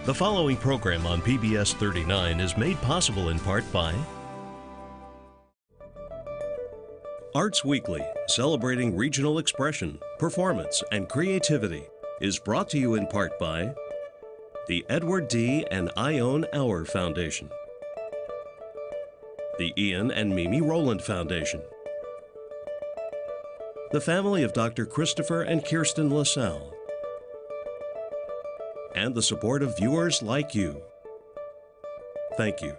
The following program on PBS 39 is made possible in part by Arts Weekly, celebrating regional expression, performance, and creativity, is brought to you in part by the Edward D. and Ione Auer Foundation, the Ian and Mimi Rowland Foundation, the family of Dr. Christopher and Kirsten LaSalle, and the support of viewers like you. Thank you.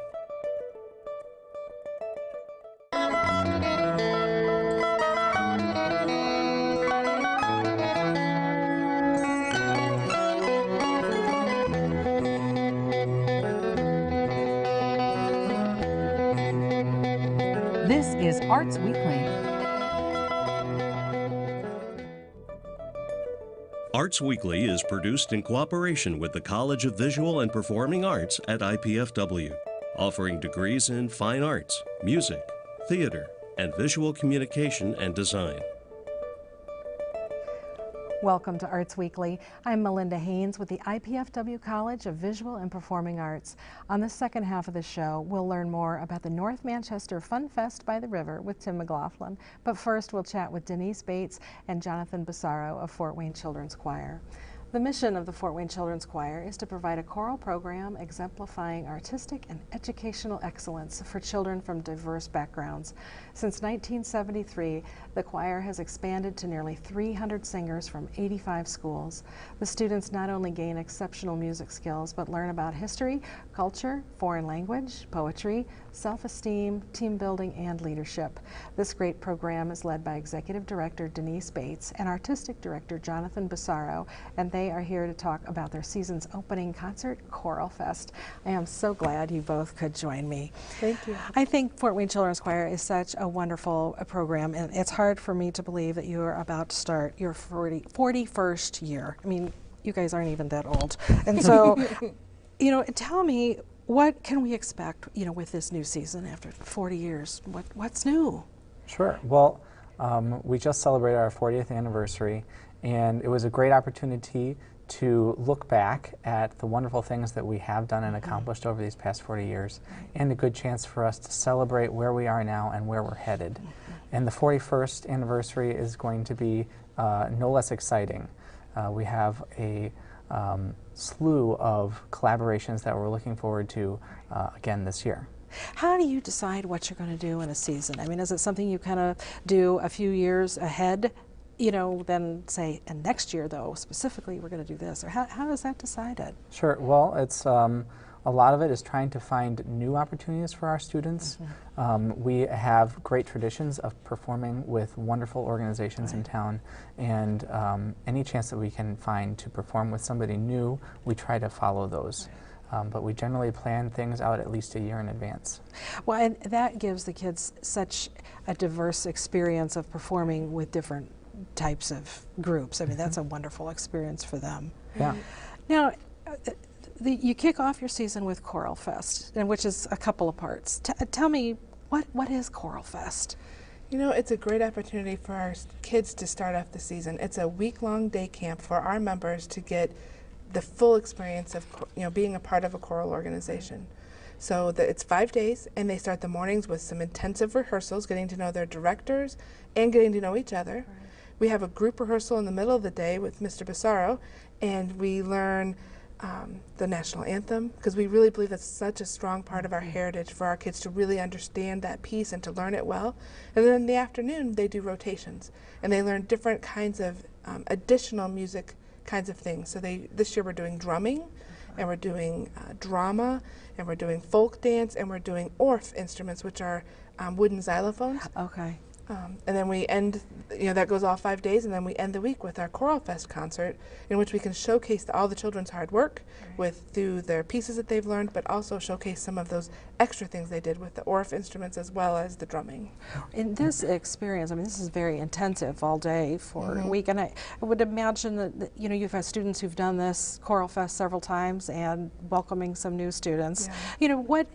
This is Arts Weekly. Arts Weekly is produced in cooperation with the College of Visual and Performing Arts at IPFW, offering degrees in fine arts, music, theater, and visual communication and design. Welcome to Arts Weekly. I'm Melinda Haines with the IPFW College of Visual and Performing Arts. On the second half of the show, we'll learn more about the North Manchester Fun Fest by the River with Tim McLaughlin. But first, we'll chat with Denice Beights and Jonathan Busarow of Fort Wayne Children's Choir. The mission of the Fort Wayne Children's Choir is to provide a choral program exemplifying artistic and educational excellence for children from diverse backgrounds. Since 1973, the choir has expanded to nearly 300 singers from 85 schools. The students not only gain exceptional music skills, but learn about history, culture, foreign language, poetry, self-esteem, team building, and leadership. This great program is led by Executive Director Denice Beights and Artistic Director Jonathan Busarow, and they are here to talk about their season's opening concert, Choralfest. I am so glad you both could join me. Thank you. I think Fort Wayne Children's Choir is such a wonderful program, and it's hard for me to believe that you are about to start your 41st year. I mean, you guys aren't even that old. And so, you know, tell me, what can we expect, you know, with this new season after 40 years? What's new? Sure. Well, we just celebrated our 40th anniversary, and it was a great opportunity to look back at the wonderful things that we have done and accomplished over these past 40 years, and a good chance for us to celebrate where we are now and where we're headed. And the 41st anniversary is going to be no less exciting. We have a slew of collaborations that we're looking forward to again this year. How do you decide what you're going to do in a season? I mean, is it something you kind of do a few years ahead, you know, then say, and next year, though, specifically, we're going to do this? Or how is that decided? Sure. Well, it's a lot of it is trying to find new opportunities for our students. We have great traditions of performing with wonderful organizations in town, and any chance that we can find to perform with somebody new, we try to follow those. But we generally plan things out at least a year in advance. Well, and that gives the kids such a diverse experience of performing with different types of groups. I mean, that's a wonderful experience for them. Yeah. Now, you kick off your season with Choralfest, and which is a couple of parts. Tell me, what is Choralfest? You know, it's a great opportunity for our kids to start off the season. It's a week-long day camp for our members to get the full experience of, you know, being a part of a choral organization. So it's 5 days, and they start the mornings with some intensive rehearsals, getting to know their directors and getting to know each other. Right. We have a group rehearsal in the middle of the day with Mr. Busarow, and we learn the national anthem, because we really believe that's such a strong part of our heritage for our kids to really understand that piece and to learn it well. And then in the afternoon, they do rotations, and they learn different kinds of additional music kinds of things. So this year we're doing drumming, and we're doing drama, and we're doing folk dance, and we're doing Orff instruments, which are wooden xylophones. Okay. And then we end, you know, that goes all 5 days, and then we end the week with our Choralfest concert, in which we can showcase all the children's hard work through their pieces that they've learned, but also showcase some of those extra things they did with the Orff instruments as well as the drumming. In this experience, I mean, this is very intensive all day for a week, and I would imagine that, you know, you've had students who've done this Choralfest several times and welcoming some new students. Yeah. You know, what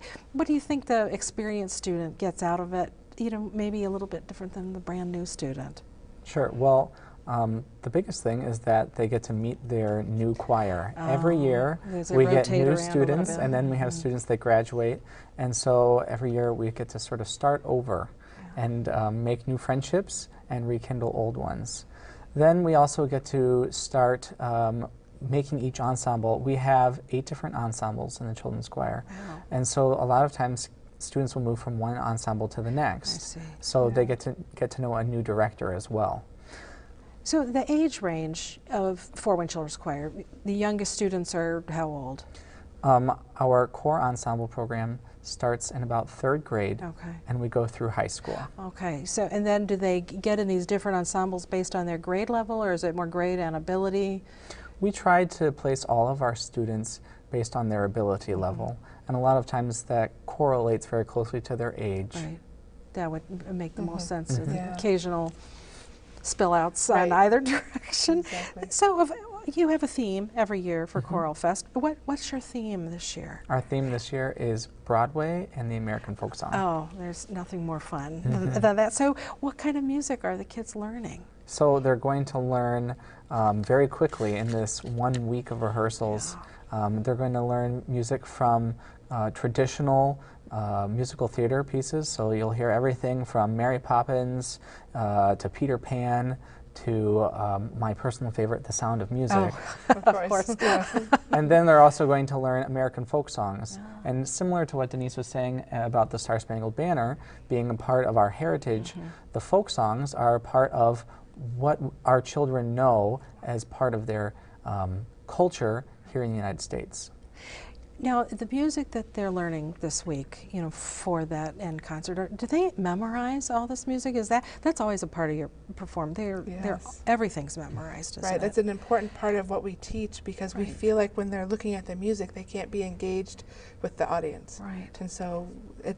do you think the experienced student gets out of it? You know, maybe a little bit different than the brand new student. Sure. Well, The biggest thing is that they get to meet their new choir. Every year there's a we get rotate new around a little students, bit. and then we have students that graduate, and so every year we get to sort of start over and make new friendships and rekindle old ones. Then we also get to start making each ensemble. We have 8 different ensembles in the children's choir, and so a lot of times students will move from one ensemble to the next. I see. So they get to know a new director as well. So the age range of Fort Wayne Children's Choir, the youngest students are how old? Our core ensemble program starts in about 3rd grade, and we go through high school. Okay, so and then do they get in these different ensembles based on their grade level, or is it more grade and ability? We try to place all of our students based on their ability level, and a lot of times that correlates very closely to their age. Right, that would make the most sense. Yeah. Occasional spillouts on either direction. Exactly. So you have a theme every year for Choralfest. What's your theme this year? Our theme this year is Broadway and the American folk song. Oh, there's nothing more fun than that. So what kind of music are the kids learning? So they're going to learn very quickly in this 1 week of rehearsals. They're going to learn music from traditional musical theater pieces, so you'll hear everything from Mary Poppins to Peter Pan to my personal favorite, The Sound of Music. Of course. Yeah. And then they're also going to learn American folk songs. And similar to what Denice was saying about the Star-Spangled Banner being a part of our heritage, the folk songs are a part of what our children know as part of their culture here in the United States. Now, the music that they're learning this week, you know, for that end concert, do they memorize all this music? That's always a part of your performance? Everything's memorized, isn't it? That's an important part of what we teach, because we feel like when they're looking at the music, they can't be engaged with the audience. Right. And so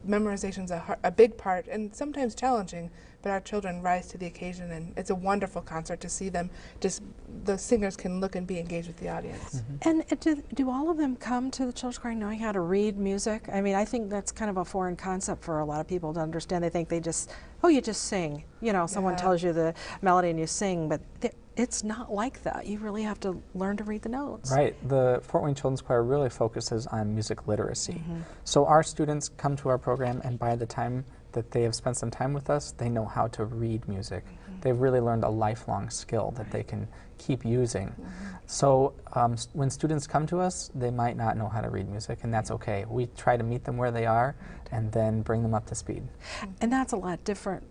memorization's a big part, and sometimes challenging, but our children rise to the occasion, and it's a wonderful concert to see them. The singers can look and be engaged with the audience. And do all of them come to the children's choir knowing how to read music? I mean, I think that's kind of a foreign concept for a lot of people to understand. They think you just sing. You know, someone tells you the melody and you sing, but it's not like that. You really have to learn to read the notes. Right. The Fort Wayne Children's Choir really focuses on music literacy. So our students come to our program, and by the time that they have spent some time with us, they know how to read music. They've really learned a lifelong skill that they can keep using. So when students come to us, they might not know how to read music, and that's okay. We try to meet them where they are and then bring them up to speed. And that's a lot different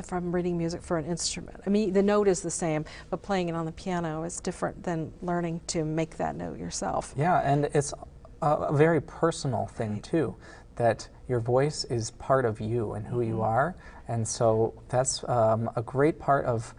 from reading music for an instrument. I mean, the note is the same, but playing it on the piano is different than learning to make that note yourself. Yeah, and it's a very personal thing too, that your voice is part of you and who you are, and so that's a great part of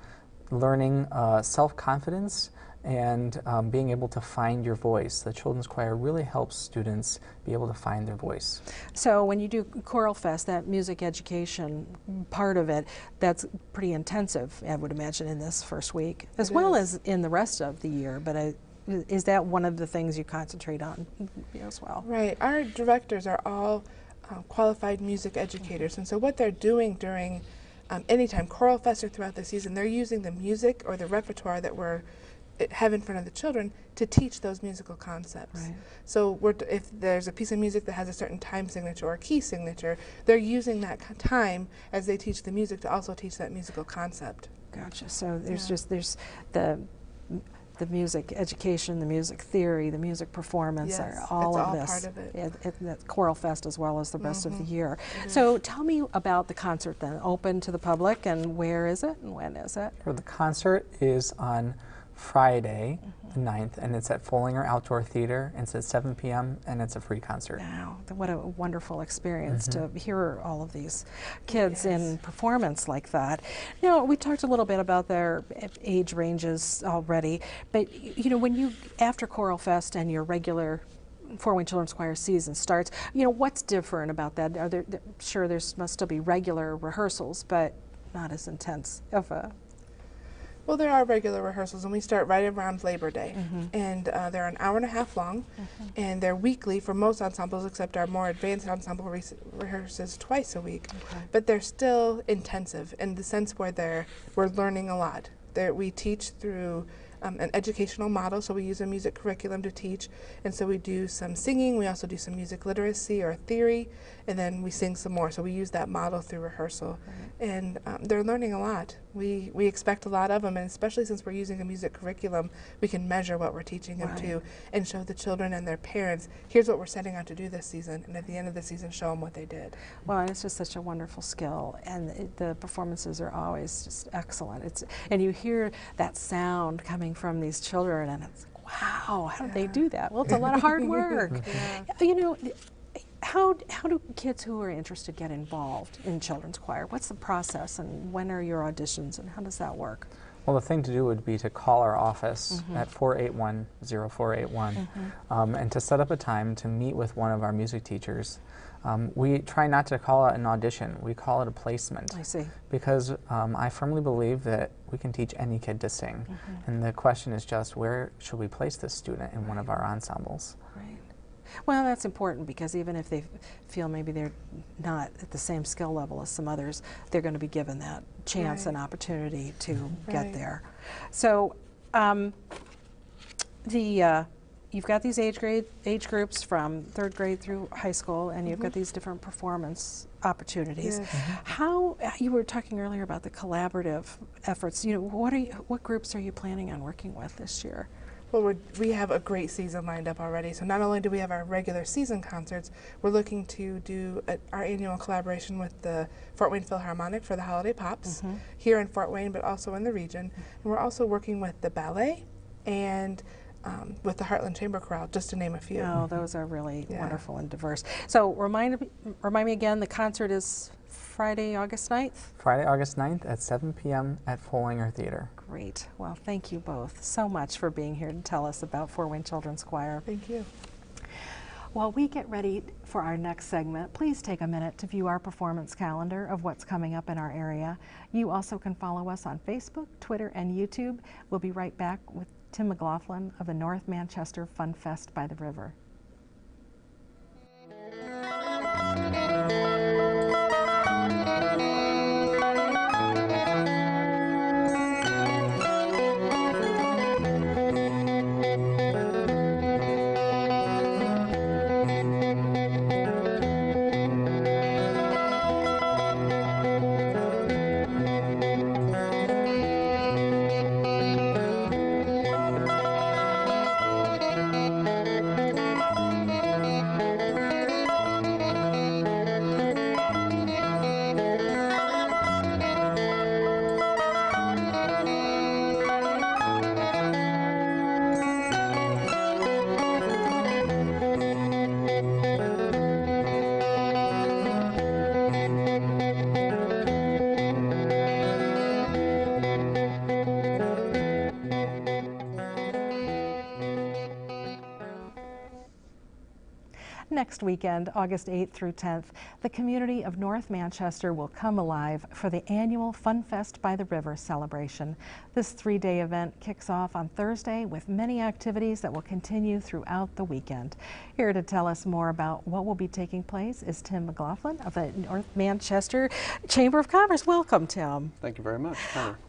learning self-confidence and being able to find your voice. The Children's Choir really helps students be able to find their voice. So when you do Choralfest, that music education part of it, that's pretty intensive, I would imagine, in this first week, as well as in the rest of the year, but is that one of the things you concentrate on as well? Right. Our directors are all qualified music educators, and so what they're doing during anytime Choralfest or throughout the season, they're using the music or the repertoire that we're have in front of the children to teach those musical concepts. Right. So if there's a piece of music that has a certain time signature or key signature, they're using that time as they teach the music to also teach that musical concept. Gotcha. So there's the music education, the music theory, the music performance, are all of this. Part of it. At Choralfest as well as the rest of the year. So tell me about the concert then. Open to the public, and where is it and when is it? The concert is on Friday, the 9th, and it's at Follinger Outdoor Theater, and it's at 7 p.m., and it's a free concert. Wow, what a wonderful experience to hear all of these kids in performance like that. You know, we talked a little bit about their age ranges already, but you know, after Choralfest and your regular Fort Wayne Children's Choir season starts, you know, what's different about that? Sure, there must still be regular rehearsals, but not as intense of a... Well, there are regular rehearsals, and we start right around Labor Day. And they're an hour and a half long, and they're weekly for most ensembles, except our more advanced ensemble rehearses twice a week. But they're still intensive in the sense where we're learning a lot. We teach through an educational model, so we use a music curriculum to teach, and so we do some singing, we also do some music literacy or theory, and then we sing some more, so we use that model through rehearsal. Right. And they're learning a lot. We expect a lot of them, and especially since we're using a music curriculum, we can measure what we're teaching them to and show the children and their parents, here's what we're setting out to do this season, and at the end of the season show them what they did. Well, and it's just such a wonderful skill, and the performances are always just excellent. And you hear that sound coming from these children, and it's, wow, how did they do that? Well, it's a lot of hard work. You know, how do kids who are interested get involved in children's choir? What's the process, and when are your auditions, and how does that work? Well, the thing to do would be to call our office at 481-0481 and to set up a time to meet with one of our music teachers. We try not to call it an audition, we call it a placement. I see. Because I firmly believe that we can teach any kid to sing. And the question is just, where should we place this student in one of our ensembles? Right. Well, that's important, because even if they feel maybe they're not at the same skill level as some others, they're going to be given that chance and opportunity to get there. So you've got these age groups from 3rd grade through high school, and you've got these different performance opportunities. How, you were talking earlier about the collaborative efforts. You know, what groups are you planning on working with this year? Well, we have a great season lined up already. So not only do we have our regular season concerts, we're looking to do our annual collaboration with the Fort Wayne Philharmonic for the Holiday Pops here in Fort Wayne, but also in the region. And we're also working with the ballet and with the Heartland Chamber Chorale, just to name a few. Oh, those are really wonderful and diverse. So remind me again, the concert is Friday, August 9th? Friday, August 9th at 7 p.m. at Follinger Theater. Great. Well, thank you both so much for being here to tell us about Fort Wayne Children's Choir. Thank you. While we get ready for our next segment, please take a minute to view our performance calendar of what's coming up in our area. You also can follow us on Facebook, Twitter, and YouTube. We'll be right back with Tim McLaughlin of the North Manchester Fun Fest by the River. Next weekend, August 8th through 10th, the community of North Manchester will come alive for the annual Fun Fest by the River celebration. This 3-day event kicks off on Thursday with many activities that will continue throughout the weekend. Here to tell us more about what will be taking place is Tim McLaughlin of the North Manchester Chamber of Commerce. Welcome, Tim. Thank you very much.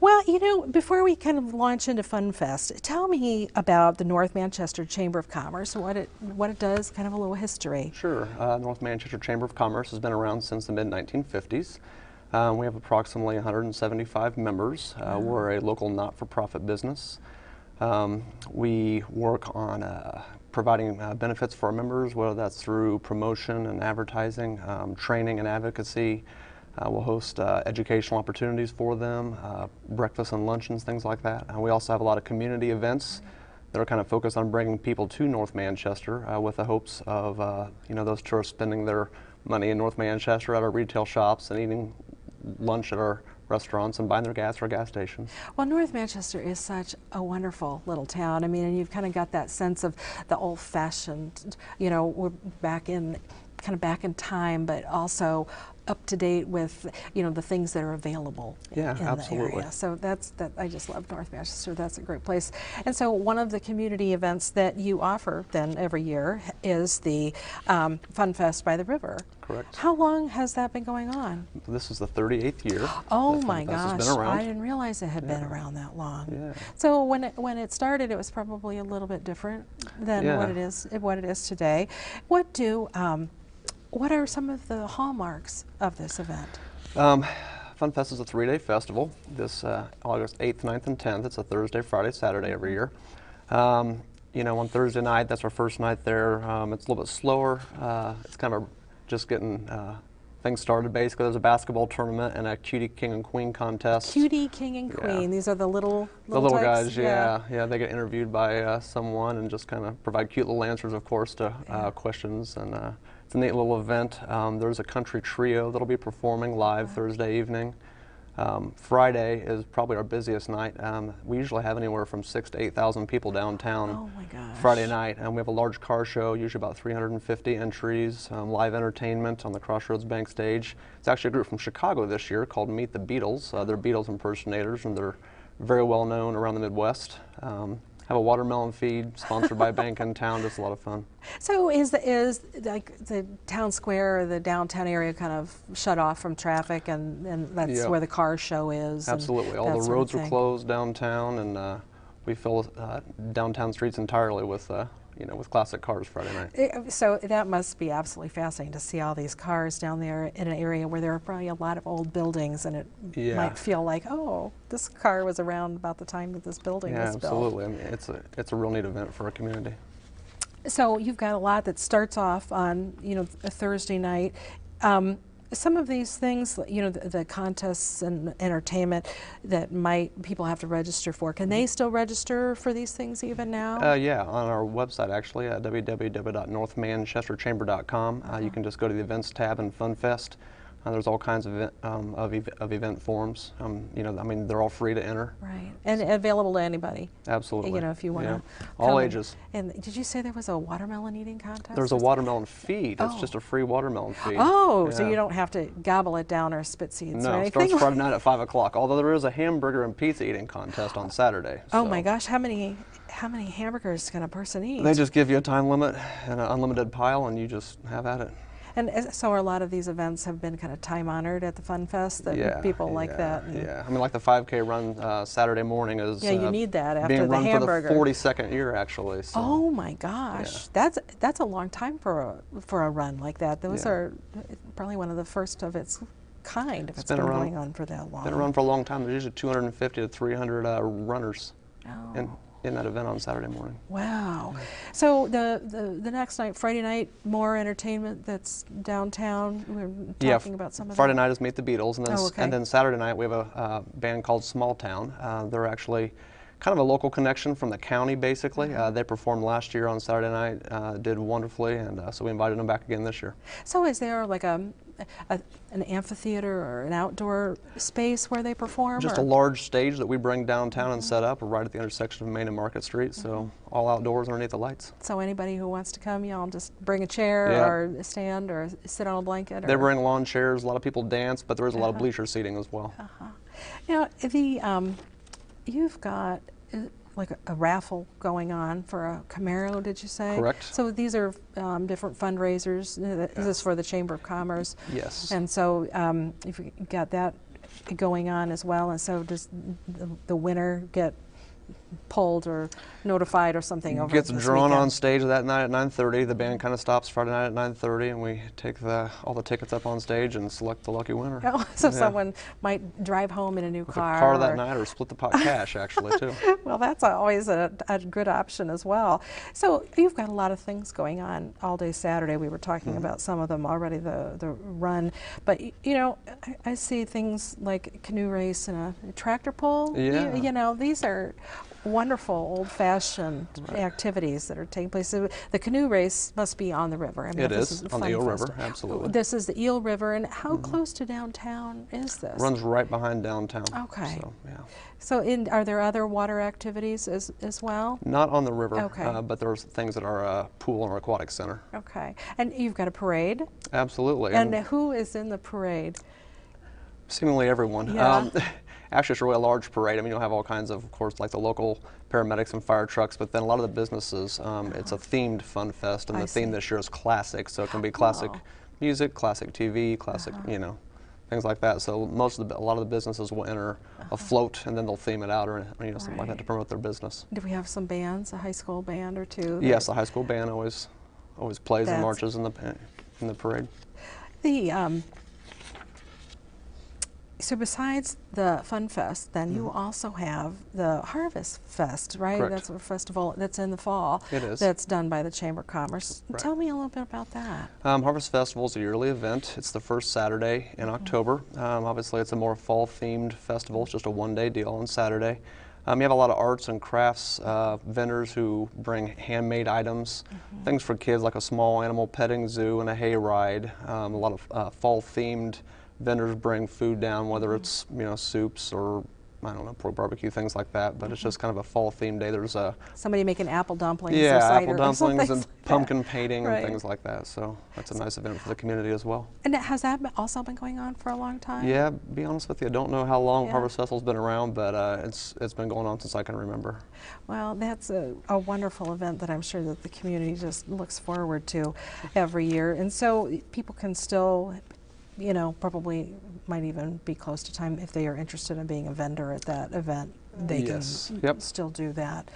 Well, you know, before we kind of launch into Fun Fest, tell me about the North Manchester Chamber of Commerce, what it does, kind of a little history. Sure. North Manchester Chamber of Commerce has been around since the mid-1950s. We have approximately 175 members. We're a local not-for-profit business. We work on providing benefits for our members, whether that's through promotion and advertising, training and advocacy. We'll host educational opportunities for them, breakfast and luncheons, things like that. We also have a lot of community events that are kind of focused on bringing people to North Manchester with the hopes of those tourists spending their money in North Manchester at our retail shops and eating lunch at our restaurants and buying their gas at our gas stations. Well, North Manchester is such a wonderful little town. I mean, and you've kind of got that sense of the old-fashioned, you know, we're back in time, but also up to date with, you know, the things that are available Yeah, in absolutely. the area. So that I just love North Manchester. That's a great place. And so one of the community events that you offer then every year is the Fun Fest by the River. Correct. How long has that been going on? This is the 38th year. Oh that my Fun Fest has gosh, been around. I didn't realize it had been Yeah. around that long. Yeah. So when it started, it was probably a little bit different than Yeah. what it is today. What are some of the hallmarks of this event? Fun Fest is a 3-day festival. This August 8th, 9th, and 10th. It's a Thursday, Friday, Saturday every year. You know, on Thursday night, that's our first night there. It's a little bit slower. It's kind of just getting things started. Basically, there's a basketball tournament and a Cutie King and Queen contest. Cutie King and Yeah. Queen. These are the little The little types? guys, yeah. They get interviewed by someone and just kind of provide cute little answers, of course, to questions. And it's a neat little event. There's a country trio that'll be performing live Thursday evening. Friday is probably our busiest night. We usually have anywhere from 6,000 to 8,000 people downtown. Oh my gosh. Friday night, and we have a large car show, usually about 350 entries, live entertainment on the Crossroads Bank stage. It's actually a group from Chicago this year called Meet the Beatles. They're Beatles impersonators, and they're very well known around the Midwest. Have a watermelon feed sponsored by a bank in town. Just a lot of fun. So is like the town square or the downtown area kind of shut off from traffic, and that's Yep. where the car show is? Absolutely. All the roads are closed downtown, and we fill downtown streets entirely with with classic cars Friday night. So that must be absolutely fascinating to see all these cars down there in an area where there are probably a lot of old buildings, and it Yeah. might feel like, oh, this car was around about the time that this building Yeah, was built. absolutely. I mean, it's a real neat event for our community. So you've got a lot that starts off on, a Thursday night. Some of these things, the contests and entertainment that people have to register for, can they still register for these things even now? Yeah, on our website actually at www.northmanchesterchamber.com. You can just go to the events tab and Fun Fest. There's all kinds of event forms. They're all free to enter. Right, and available to anybody. Absolutely. If you want to. All ages. And did you say there was a watermelon eating contest? There's a watermelon feed. It's Oh. just a free watermelon feed. Oh, so Yeah. you don't have to gobble it down or spit seeds No, or it anything? starts Friday night at 5 o'clock. Although there is a hamburger and pizza eating contest on Saturday. Oh so my gosh, how many hamburgers can a person eat? They just give you a time limit and an unlimited pile, and you just have at it. And so a lot of these events have been kind of time honored at the Fun Fest, that people like that. And Yeah, I mean, like the 5K run Saturday morning is Yeah, you need that after being the run hamburger. for the 42nd year actually. So. Oh my gosh, that's a long time for a run like that. Those Yeah. are probably one of the first of its kind if it's been going on for that long. Been around for a long time. There's usually 250 to 300 runners in that event on Saturday morning. Wow. So the next night, Friday night, more entertainment that's downtown. We're talking about some of Friday that. night is Meet the Beatles, and then and then Saturday night we have a band called Small Town. They're actually kind of a local connection from the county, basically. They performed last year on Saturday night, did wonderfully, and so we invited them back again this year. So is there like an amphitheater or an outdoor space where they perform? Just a large stage that we bring downtown and set up right at the intersection of Main and Market Street, so all outdoors underneath the lights. So anybody who wants to come, y'all just bring a chair or a stand or sit on a blanket? They bring lawn chairs, a lot of people dance, but there is a lot of bleacher seating as well. Now, you've got like a raffle going on for a Camaro, did you say? Correct. So these are different fundraisers. This is for the Chamber of Commerce. Yes. And so if you got that going on as well, and so does the winner get pulled or notified or something over Gets this drawn weekend? on stage that night at 9:30. The band kind of stops Friday night at 9:30, and we take all the tickets up on stage and select the lucky winner. Oh, so someone might drive home in a new With car. a car that night, or split the pot cash actually too. Well, that's always a good option as well. So you've got a lot of things going on all day Saturday. We were talking about some of them already, the run. But I see things like canoe race and a tractor pull. Yeah. These are, wonderful old-fashioned activities that are taking place. So the canoe race must be on the river. I mean, It this is a on the fun Eel River, festival. absolutely. This is the Eel River, and how close to downtown is this? Runs right behind downtown. Okay. So, yeah. So are there other water activities as well? Not on the river, Okay. but there's things at our pool and our aquatic center. Okay. And you've got a parade? Absolutely. And who is in the parade? Seemingly everyone. Yeah. Actually, it's a really large parade. I mean, you'll have all kinds of course, like the local paramedics and fire trucks, but then a lot of the businesses, it's a themed fun fest, and I the theme see. this year is classic, so it can be classic Oh. music, classic TV, classic, you know, things like that. So a lot of the businesses will enter a float, and then they'll theme it out, or you know, something like that to promote their business. Do we have some bands, a high school band or two? Yes, the high school band always plays and That's- marches in the parade. The so besides the Fun Fest, then you also have the Harvest Fest, right? Correct. That's a festival that's in the fall. It is. That's done by the Chamber of Commerce. Right. Tell me a little bit about that. Harvest Festival is a yearly event. It's the first Saturday in October. Obviously, it's a more fall-themed festival. It's just a one-day deal on Saturday. You have a lot of arts and crafts vendors who bring handmade items, things for kids like a small animal petting zoo and a hay ride. A lot of fall-themed vendors bring food down, whether it's soups or I don't know, pork barbecue, things like that. But it's just kind of a fall-themed day. There's Somebody making apple dumplings or yeah, cider apple or dumplings something and pumpkin painting Right. and things like that. So that's a nice event for the community as well. And has that also been going on for a long time? Yeah, be honest with you, I don't know how long Yeah. Harvest Festival's been around, but it's been going on since I can remember. Well, that's a wonderful event that I'm sure that the community just looks forward to every year. And so people can still, probably might even be close to time if they are interested in being a vendor at that event. They Yes. can Yep. still do that.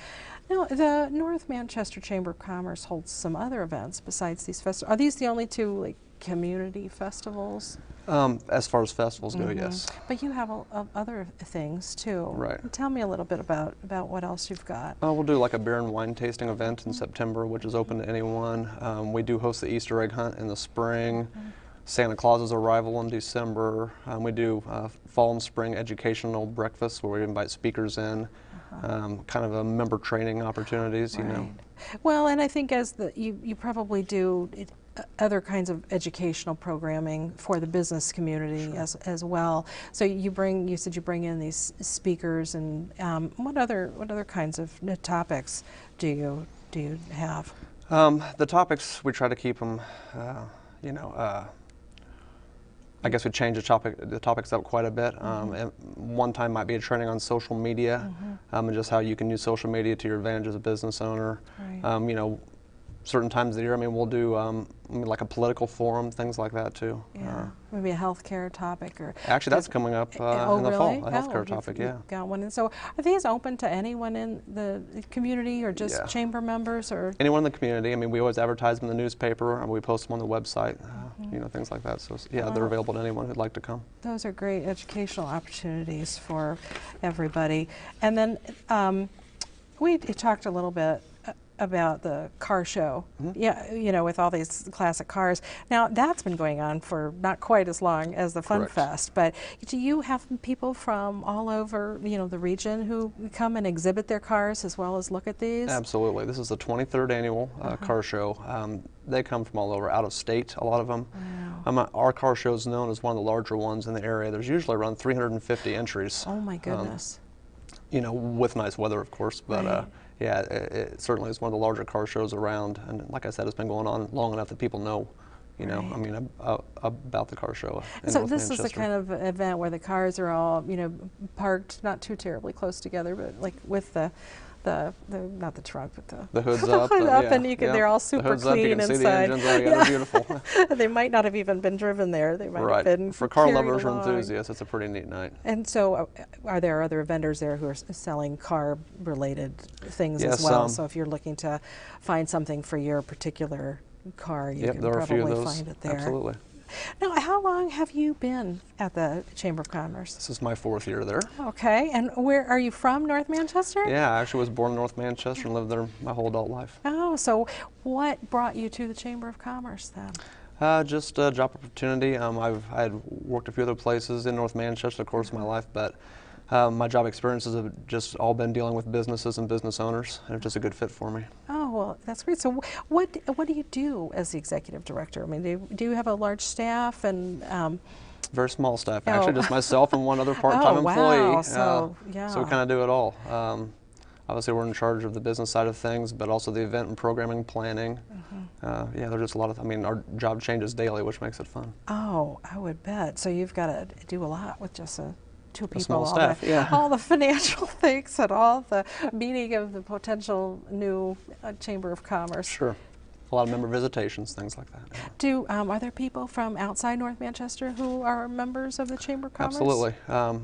Now, the North Manchester Chamber of Commerce holds some other events besides these festivals. Are these the only two community festivals? As far as festivals go, yes. But you have other things too. Right. Tell me a little bit about what else you've got. We'll do like a beer and wine tasting event in September, which is open to anyone. We do host the Easter egg hunt in the spring. Santa Claus's arrival in December. We do fall and spring educational breakfasts where we invite speakers in, kind of a member training opportunities, you know. Well, and I think as you probably do other kinds of educational programming for the business community as well. So you said you bring in these speakers, and what other kinds of topics do you have? The topics, we try to keep them, I guess we change the topics up quite a bit. And one time might be a training on social media, and just how you can use social media to your advantage as a business owner. Right. Certain times of the year, we'll do like a political forum, things like that too. Yeah, maybe a healthcare topic or. Actually, that's coming up in the fall, a healthcare topic, yeah. You've got one. And so are these open to anyone in the community or just Yeah. chamber members or? Anyone in the community. We always advertise them in the newspaper, and we post them on the website, things like that. So yeah, they're available to anyone who'd like to come. Those are great educational opportunities for everybody. And then we talked a little bit about the car show, with all these classic cars. Now that's been going on for not quite as long as the Fun Correct. Fest, but do you have people from all over, the region who come and exhibit their cars as well as look at these? Absolutely. This is the 23rd annual car show. They come from all over, out of state, a lot of them. Wow. Our car show is known as one of the larger ones in the area. There's usually around 350 entries. Oh my goodness. With nice weather, of course, but Right. yeah, it certainly is one of the larger car shows around, and like I said, it's been going on long enough that people know, Right. about the car show. In So North this is the Manchester. kind of event where the cars are all, parked not too terribly close together, but like with the not the trunk, but The hood's up, and you can, they're all the super hood's up, you clean can see inside. the engines, they're beautiful. They might not have even been driven there. They might have been For car carried lovers or along. enthusiasts, it's a pretty neat night. And so, are there other vendors there who are selling car-related things as Yes, well? So if you're looking to find something for your particular car, you can there are a few of probably those. find it there. Absolutely. Now, how long have you been at the Chamber of Commerce? This is my 4th year there. Okay, and where are you from? North Manchester? Yeah, I actually was born in North Manchester and lived there my whole adult life. Oh, so what brought you to the Chamber of Commerce then? Just a job opportunity. I had worked a few other places in North Manchester, of course, in my life, but My job experiences have just all been dealing with businesses and business owners, and it's just a good fit for me. Oh, well, that's great. So what do you do as the executive director? I mean, do you have a large staff and Very small staff, actually, just myself and one other part-time oh, wow. employee. So, yeah. So we kind of do it all. Obviously, we're in charge of the business side of things, but also the event and programming planning. Yeah, there's just a lot of, I mean, our job changes daily, which makes it fun. Oh, I would bet. So you've got to do a lot with just two people. Small staff, yeah. All the financial things and all the meeting of the potential new Chamber of Commerce. Sure. A lot of member visitations, things like that. Yeah. Are there people from outside North Manchester who are members of the Chamber of Commerce? Absolutely.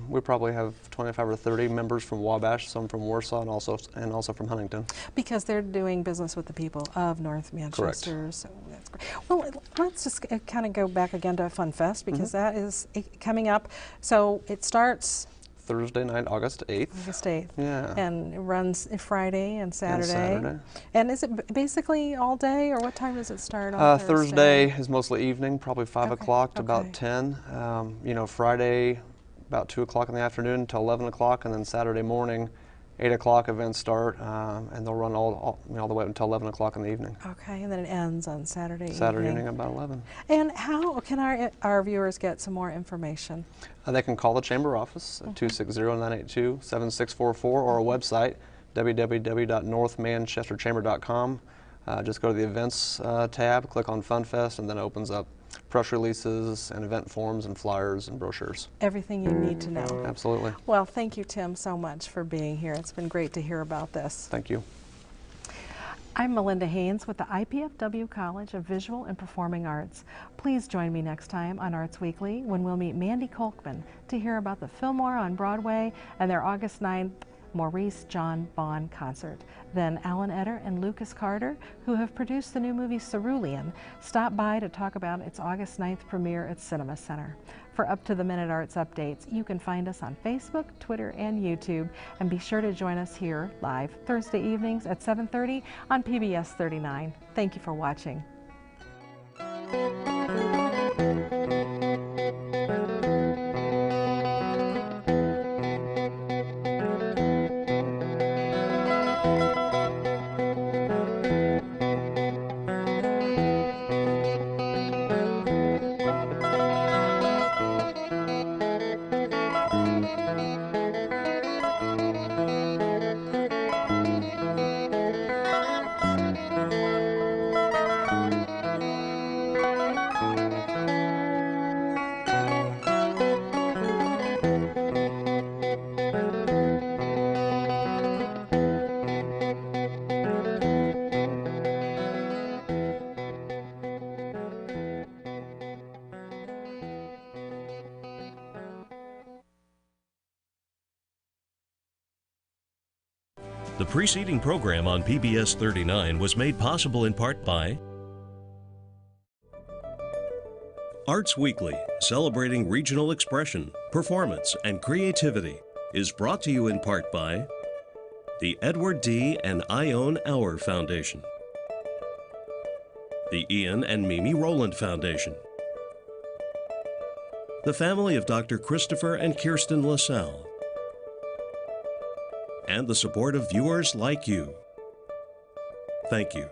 We probably have 25 or 30 members from Wabash, some from Warsaw, and also from Huntington. Because they're doing business with the people of North Manchester. Correct. So that's great. Well, let's just kind of go back again to Fun Fest, because that is coming up. So it starts Thursday night, August 8th. August 8th. Yeah. And it runs Friday and Saturday. Saturday. And is it basically all day, or what time does it start on Thursday is mostly evening, probably 5 Okay, o'clock to okay. about 10. You know, Friday about 2 o'clock in the afternoon until 11 o'clock, and then Saturday morning, 8 o'clock events start, and they'll run all the way up until 11 o'clock in the evening. Okay, and then it ends on Saturday Saturday evening. evening about 11. And how can our viewers get some more information? They can call the Chamber office at 260-982-7644 or our website, www.northmanchesterchamber.com. Just go to the events tab, click on Fun Fest, and then it opens up press releases and event forms and flyers and brochures. Everything you need to know. Absolutely. Well, thank you, Tim, so much for being here. It's been great to hear about this. Thank you. I'm Melinda Haines with the IPFW College of Visual and Performing Arts. Please join me next time on Arts Weekly when we'll meet Mandy Kolkman to hear about the Fillmore on Broadway and their August 9th Maurice John Bond concert. Then Alan Etter and Lucas Carter, who have produced the new movie Cerulean, stop by to talk about its August 9th premiere at Cinema Center. For up-to-the-minute arts updates, you can find us on Facebook, Twitter, and YouTube, and be sure to join us here live Thursday evenings at 7:30 on PBS 39. Thank you for watching. The preceding program on PBS 39 was made possible in part by Arts Weekly, celebrating regional expression, performance, and creativity, is brought to you in part by the Edward D. and Ione Auer Foundation, the Ian and Mimi Rowland Foundation, the family of Dr. Christopher and Kirsten LaSalle, and the support of viewers like you. Thank you.